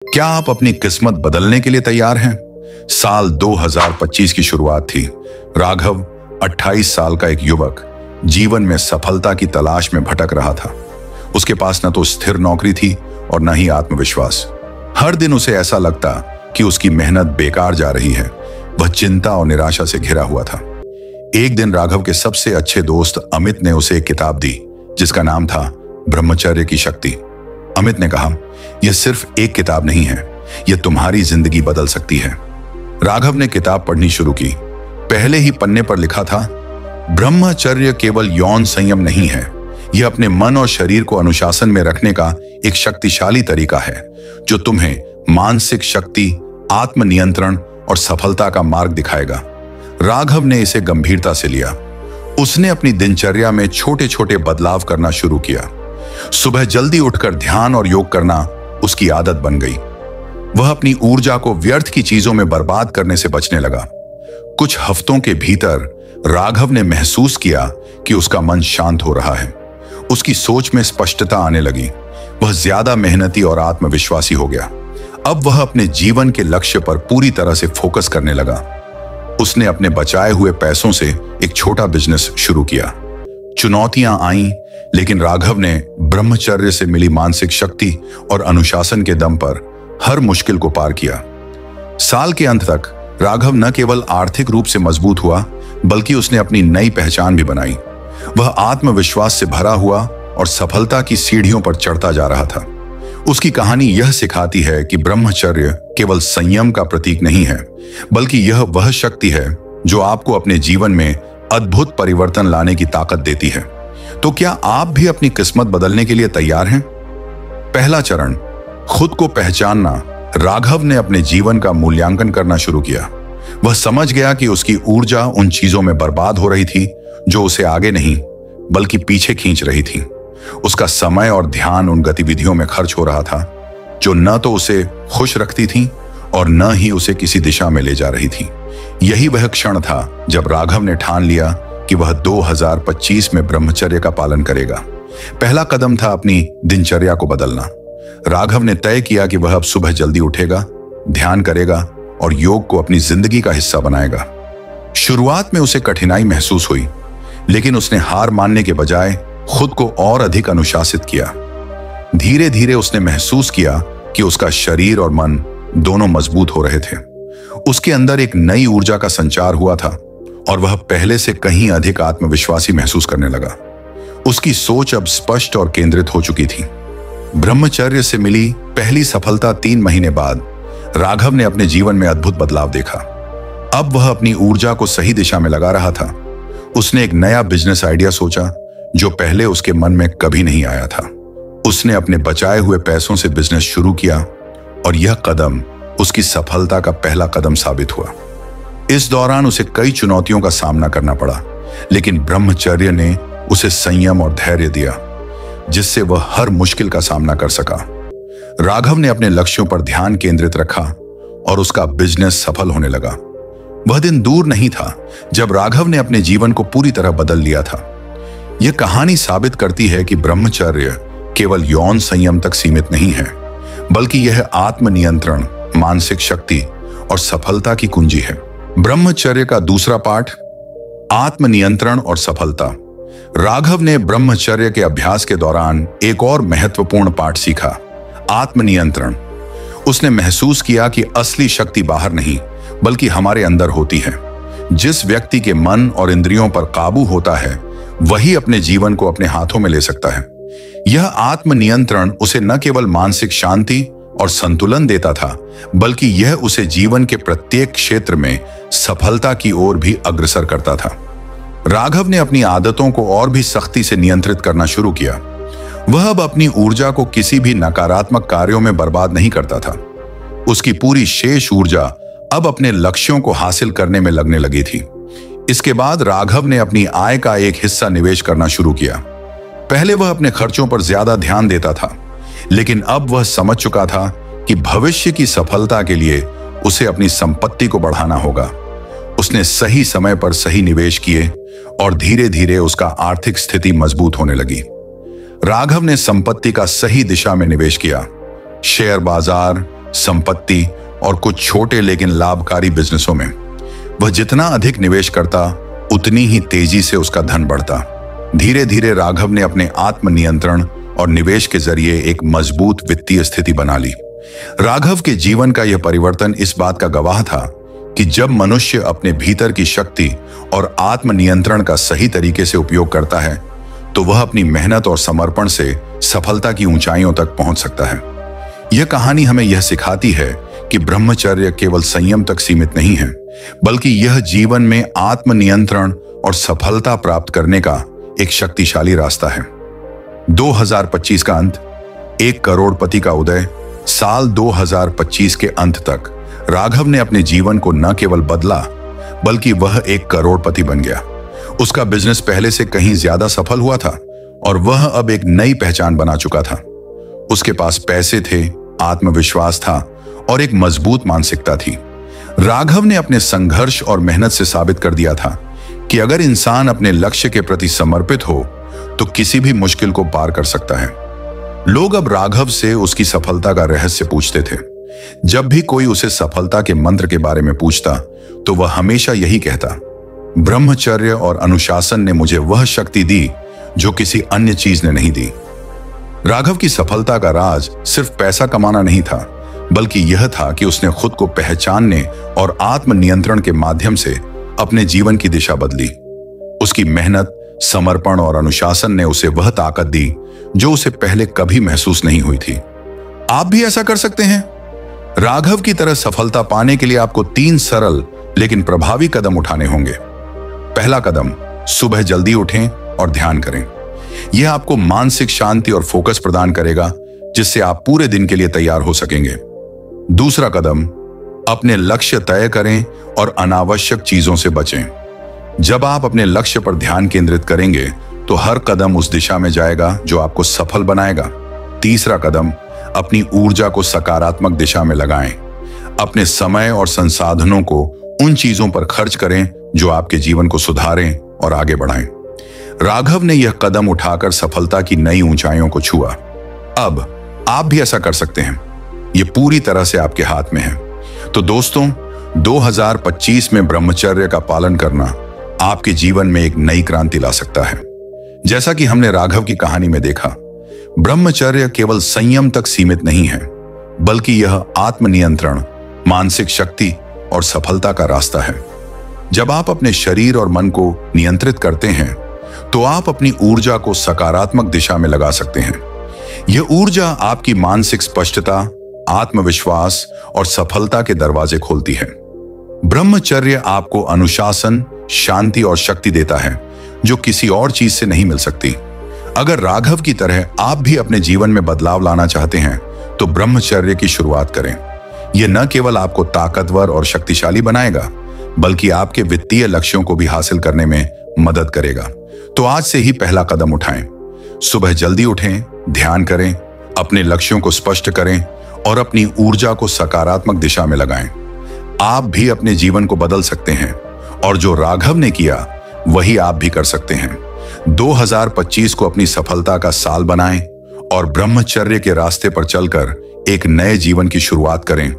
क्या आप अपनी किस्मत बदलने के लिए तैयार हैं? साल 2025 की शुरुआत थी। राघव 28 साल का एक युवक जीवन में सफलता की तलाश में भटक रहा था। उसके पास न तो स्थिर नौकरी थी और न ही आत्मविश्वास। हर दिन उसे ऐसा लगता कि उसकी मेहनत बेकार जा रही है। वह चिंता और निराशा से घिरा हुआ था। एक दिन राघव के सबसे अच्छे दोस्त अमित ने उसे एक किताब दी जिसका नाम था ब्रह्मचर्य की शक्ति। अमित ने कहा, यह सिर्फ एक किताब नहीं है, यह तुम्हारी जिंदगी बदल सकती है। राघव ने किताब पढ़नी शुरू की। पहले ही पन्ने पर लिखा था, ब्रह्मचर्य केवल यौन संयम नहीं है, यह अपने मन और शरीर को अनुशासन में रखने का एक शक्तिशाली तरीका है जो तुम्हें मानसिक शक्ति, आत्मनियंत्रण और सफलता का मार्ग दिखाएगा। राघव ने इसे गंभीरता से लिया। उसने अपनी दिनचर्या में छोटे छोटे बदलाव करना शुरू किया। सुबह जल्दी उठकर ध्यान और योग करना उसकी आदत बन गई। वह अपनी ऊर्जा को व्यर्थ की चीजों में बर्बाद करने से बचने लगा। कुछ हफ्तों के भीतर राघव ने महसूस किया कि उसका मन शांत हो रहा है। उसकी सोच में स्पष्टता आने लगी। वह ज्यादा मेहनती और आत्मविश्वासी हो गया। अब वह अपने जीवन के लक्ष्य पर पूरी तरह से फोकस करने लगा। उसने अपने बचाए हुए पैसों से एक छोटा बिजनेस शुरू किया। चुनौतियां आईं, लेकिन राघव ने ब्रह्मचर्य से मिली मानसिक शक्ति और अनुशासन के दम पर हर मुश्किल को पार किया। साल के अंत तक राघव न केवल आर्थिक रूप से मजबूत हुआ, बल्कि उसने अपनी नई पहचान भी बनाई। वह आत्मविश्वास से भरा हुआ और सफलता की सीढ़ियों पर चढ़ता जा रहा था। उसकी कहानी यह सिखाती है कि ब्रह्मचर्य केवल संयम का प्रतीक नहीं है, बल्कि यह वह शक्ति है जो आपको अपने जीवन में अद्भुत परिवर्तन लाने की ताकत देती है। तो क्या आप भी अपनी किस्मत बदलने के लिए तैयार हैं? पहला चरण, खुद को पहचानना। राघव ने अपने जीवन का मूल्यांकन करना शुरू किया। वह समझ गया कि उसकी ऊर्जा उन चीजों में बर्बाद हो रही थी जो उसे आगे नहीं बल्कि पीछे खींच रही थी। उसका समय और ध्यान उन गतिविधियों में खर्च हो रहा था जो न तो उसे खुश रखती थी और न ही उसे किसी दिशा में ले जा रही थी। यही वह क्षण था जब राघव ने ठान लिया कि वह 2025 में ब्रह्मचर्य का पालन करेगा। पहला कदम था अपनी दिनचर्या को बदलना। राघव ने तय किया कि वह अब सुबह जल्दी उठेगा, ध्यान करेगा और योग को अपनी जिंदगी का हिस्सा बनाएगा। शुरुआत में उसे कठिनाई महसूस हुई, लेकिन उसने हार मानने के बजाय खुद को और अधिक अनुशासित किया। धीरे धीरे उसने महसूस किया कि उसका शरीर और मन दोनों मजबूत हो रहे थे। उसके अंदर एक नई ऊर्जा का संचार हुआ था और वह पहले से कहीं अधिक आत्मविश्वासी महसूस करने लगा। उसकी सोच अब स्पष्ट और केंद्रित हो चुकी थी। ब्रह्मचर्य से मिली पहली सफलता 3 महीने बाद राघव ने अपने जीवन में अद्भुत बदलाव देखा। अब वह अपनी ऊर्जा को सही दिशा में लगा रहा था। उसने एक नया बिजनेस आइडिया सोचा जो पहले उसके मन में कभी नहीं आया था। उसने अपने बचाए हुए पैसों से बिजनेस शुरू किया और यह कदम उसकी सफलता का पहला कदम साबित हुआ। इस दौरान उसे कई चुनौतियों का सामना करना पड़ा, लेकिन ब्रह्मचर्य ने उसे संयम और धैर्य दिया, जिससे वह हर मुश्किल का सामना कर सका। राघव ने अपने लक्ष्यों पर ध्यान केंद्रित रखा और उसका बिजनेस सफल होने लगा। वह दिन दूर नहीं था जब राघव ने अपने जीवन को पूरी तरह बदल लिया था। यह कहानी साबित करती है कि ब्रह्मचर्य केवल यौन संयम तक सीमित नहीं है, बल्कि यह आत्मनियंत्रण, मानसिक शक्ति और सफलता की कुंजी है। ब्रह्मचर्य का दूसरा पाठ, आत्मनियंत्रण और सफलता। राघव ने ब्रह्मचर्य के अभ्यास के दौरान एक और महत्वपूर्ण पाठ सीखा, आत्मनियंत्रण। उसने महसूस किया कि असली शक्ति बाहर नहीं बल्कि हमारे अंदर होती है। जिस व्यक्ति के मन और इंद्रियों पर काबू होता है वही अपने जीवन को अपने हाथों में ले सकता है। यह आत्मनियंत्रण उसे न केवल मानसिक शांति और संतुलन देता था, बल्कि यह उसे जीवन के प्रत्येक क्षेत्र में सफलता की ओर भी अग्रसर करता था। राघव ने अपनी आदतों को और भी सख्ती से नियंत्रित करना शुरू किया। वह अब अपनी ऊर्जा को किसी भी नकारात्मक कार्यों में बर्बाद नहीं करता था। उसकी पूरी शेष ऊर्जा अब अपने लक्ष्यों को हासिल करने में लगने लगी थी। इसके बाद राघव ने अपनी आय का एक हिस्सा निवेश करना शुरू किया। पहले वह अपने खर्चों पर ज्यादा ध्यान देता था, लेकिन अब वह समझ चुका था कि भविष्य की सफलता के लिए उसे अपनी संपत्ति को बढ़ाना होगा। उसने सही समय पर सही निवेश किए और धीरे धीरे उसका आर्थिक स्थिति मजबूत होने लगी। राघव ने संपत्ति का सही दिशा में निवेश किया। शेयर बाजार, संपत्ति और कुछ छोटे लेकिन लाभकारी बिजनेसों में। वह जितना अधिक निवेश करता, उतनी ही तेजी से उसका धन बढ़ता। धीरे धीरे राघव ने अपने आत्मनियंत्रण और निवेश के जरिए एक मजबूत वित्तीय स्थिति बना ली। राघव के जीवन का यह परिवर्तन इस बात का गवाह था कि जब मनुष्य अपने भीतर की शक्ति और आत्मनियंत्रण का सही तरीके से उपयोग करता है, तो वह अपनी मेहनत और समर्पण से सफलता की ऊंचाइयों तक पहुंच सकता है। यह कहानी हमें यह सिखाती है कि ब्रह्मचर्य केवल संयम तक सीमित नहीं है, बल्कि यह जीवन में आत्मनियंत्रण और सफलता प्राप्त करने का एक शक्तिशाली रास्ता है। 2025 का अंत, 1 करोड़पति का उदय। साल 2025 के अंत तक राघव ने अपने जीवन को न केवल बदला, बल्कि वह 1 करोड़पति बन गया। उसका बिजनेस पहले से कहीं ज्यादा सफल हुआ था और वह अब एक नई पहचान बना चुका था। उसके पास पैसे थे, आत्मविश्वास था और एक मजबूत मानसिकता थी। राघव ने अपने संघर्ष और मेहनत से साबित कर दिया था कि अगर इंसान अपने लक्ष्य के प्रति समर्पित हो तो किसी भी मुश्किल को पार कर सकता है। लोग अब राघव से उसकी सफलता का रहस्य पूछते थे। जब भी कोई उसे सफलता के मंत्र के बारे में पूछता, तो वह हमेशा यही कहता, ब्रह्मचर्य और अनुशासन ने मुझे वह शक्ति दी जो किसी अन्य चीज ने नहीं दी। राघव की सफलता का राज सिर्फ पैसा कमाना नहीं था, बल्कि यह था कि उसने खुद को पहचानने और आत्मनियंत्रण के माध्यम से अपने जीवन की दिशा बदली। उसकी मेहनत, समर्पण और अनुशासन ने उसे वह ताकत दी जो उसे पहले कभी महसूस नहीं हुई थी। आप भी ऐसा कर सकते हैं। राघव की तरह सफलता पाने के लिए आपको 3 सरल लेकिन प्रभावी कदम उठाने होंगे। पहला कदम, सुबह जल्दी उठें और ध्यान करें। यह आपको मानसिक शांति और फोकस प्रदान करेगा, जिससे आप पूरे दिन के लिए तैयार हो सकेंगे। दूसरा कदम, अपने लक्ष्य तय करें और अनावश्यक चीजों से बचें। जब आप अपने लक्ष्य पर ध्यान केंद्रित करेंगे, तो हर कदम उस दिशा में जाएगा जो आपको सफल बनाएगा। तीसरा कदम, अपनी ऊर्जा को सकारात्मक दिशा में लगाएं। अपने समय और संसाधनों को उन चीजों पर खर्च करें जो आपके जीवन को सुधारें और आगे बढ़ाएं। राघव ने यह कदम उठाकर सफलता की नई ऊंचाइयों को छुआ। अब आप भी ऐसा कर सकते हैं। यह पूरी तरह से आपके हाथ में है। तो दोस्तों, 2025 में ब्रह्मचर्य का पालन करना आपके जीवन में एक नई क्रांति ला सकता है। जैसा कि हमने राघव की कहानी में देखा, ब्रह्मचर्य केवल संयम तक सीमित नहीं है, बल्कि यह आत्मनियंत्रण, मानसिक शक्ति और सफलता का रास्ता है। जब आप अपने शरीर और मन को नियंत्रित करते हैं, तो आप अपनी ऊर्जा को सकारात्मक दिशा में लगा सकते हैं। यह ऊर्जा आपकी मानसिक स्पष्टता, आत्मविश्वास और सफलता के दरवाजे खोलती है। ब्रह्मचर्य आपको अनुशासन, शांति और शक्ति देता है, जो किसी और चीज से नहीं मिल सकती। अगर राघव की तरह आप भी अपने जीवन में बदलाव लाना चाहते हैं, तो ब्रह्मचर्य की शुरुआत करें। यह न केवल आपको ताकतवर और शक्तिशाली बनाएगा, बल्कि आपके वित्तीय लक्ष्यों को भी हासिल करने में मदद करेगा। तो आज से ही पहला कदम उठाएं। सुबह जल्दी उठें, ध्यान करें, अपने लक्ष्यों को स्पष्ट करें और अपनी ऊर्जा को सकारात्मक दिशा में लगाएं। आप भी अपने जीवन को बदल सकते हैं, और जो राघव ने किया वही आप भी कर सकते हैं। 2025 को अपनी सफलता का साल बनाएं और ब्रह्मचर्य के रास्ते पर चलकर एक नए जीवन की शुरुआत करें।